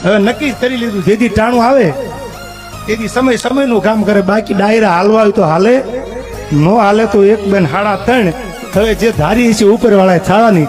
હવે નક્કી કરી લીધું, જેથી ટાણું આવે તેથી સમયનું કામ કરે. બાકી ડાયરા હાલવા હોય તો હાલે, નો હાલે તો 1 2 સાડા 3. હવે જે ધારી છે ઉપરવાળાએ થવાની.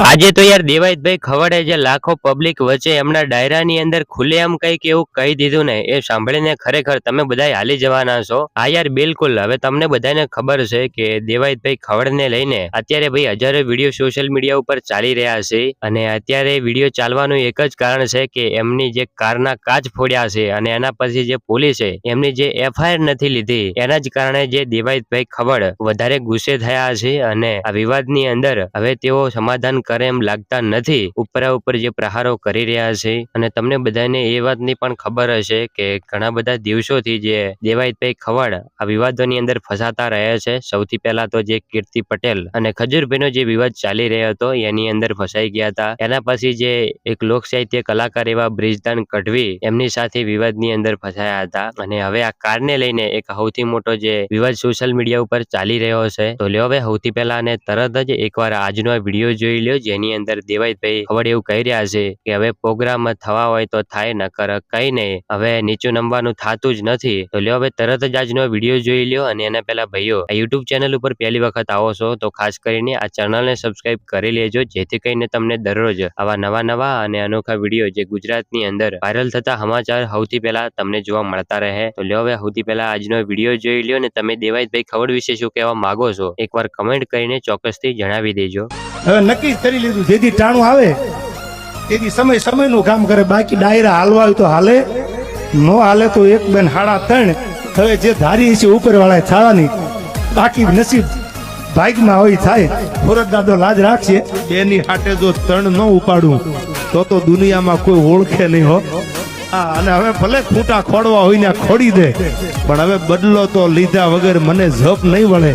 આજે તો યાર દેવાયતભાઈ ખવડે જે લાખો પબ્લિક વચ્ચે એમના ડાયરાની અંદર ખુલ્લેઆમ કંઈક એવું કહી દીધું ને, એ સાંભળીને ખરેખર તમે બધા હાલી જવાના છો. હા યાર બિલકુલ. હવે તમને બધાને ખબર છે કે દેવાયતભાઈ ખવડને લઈને અત્યારે ભાઈ હજારો વિડીયો સોશિયલ મીડિયા ઉપર ચાલી રહ્યા છે. અને અત્યારે વિડીયો ચાલવાનું એક જ કારણ છે કે એમની જે કારના કાચ ફોડ્યા છે અને એના પછી જે પોલીસે એમની જે FIR નથી લીધી, એના જ કારણે જે દેવાયતભાઈ ખવડ વધારે ગુસ્સે થયા છે. અને આ વિવાદની અંદર હવે તેઓ સમાધાન કરે એમ લાગતા નથી. ઉપર જે પ્રહારો કરી રહ્યા છે. અને તમને બધાને એ વાતની પણ ખબર હશે કે ઘણા બધા દિવસોથી જે દેવાયતભાઈ ખવડ આ વિવાદોની અંદર ફસાતા રહે છે. સૌથી પહેલા તો જે કીર્તિ પટેલ અને ખજૂરભાઈનો જે વિવાદ ચાલી રહ્યો હતો એની અંદર ફસાઈ ગયા હતા. એના પછી જે એક લોક સાહિત્ય કલાકાર એવા બ્રિજદાન કઢવી એમની સાથે વિવાદની અંદર ફસાયા હતા. અને હવે આ કારને લઈને એક સૌથી મોટો જે વિવાદ સોશિયલ મીડિયા ઉપર ચાલી રહ્યો છે. તો લ્યો હવે સૌથી પહેલા અને તરત જ એકવાર આજનો આ વિડીયો જોઈ લ્યો, જેની અંદર દેવાયતભાઈ ખવડ એવું કહી રહ્યા છે કે હવે પ્રોગ્રામ થવા હોય તો થાય, નકર કઈ નહીં, હવે નીચું નમવાનું થતું જ નથી. તો લ્યો હવે તરત જ આજનો વિડીયો જોઈ લ્યો. અને એના પહેલા ભાઈઓ આ યુટ્યુબ ચેનલ ઉપર પહેલી વખત આવો છો તો ખાસ કરીને આ ચેનલને સબસ્ક્રાઇબ કરી લેજો, જેથી કરીને તમને દરરોજ આવા નવા અને અનોખા વિડીયો જે ગુજરાતની અંદર વાયરલ થતા સમાચાર સૌથી પહેલા તમને જોવા મળતા રહે. તો લ્યો હવે સૌથી પહેલા આજનો વિડીયો જોઈ લ્યો. અને તમે દેવાયતભાઈ ખવડ વિશે શું કહેવા માંગો છો એકવાર કમેન્ટ કરીને ચોક્કસથી જણાવી દેજો. હવે નક્કી કરી લીધું, જેથી ટાણું આવે તેથી સમયનું કામ કરે. બાકી ડાયરા હાલવા હોય તો હાલે, નો હાલે તો 1 2 સાડા 3. હવે જે ધારી છે ઉપરવાળાએ થવાની. બાકી નસીબ ભાગમાં હોય થાય. ફોરજદાદો લાજ રાખશે. બેની હાટે જો 3 ન ઉપાડું તો દુનિયામાં કોઈ ઓળખે નહીં હો. અને હવે ભલે ખૂટા ખોડવા હોય ને ખોડી દે, પણ હવે બદલો તો લીધા વગર મને જપ નહીં વળે.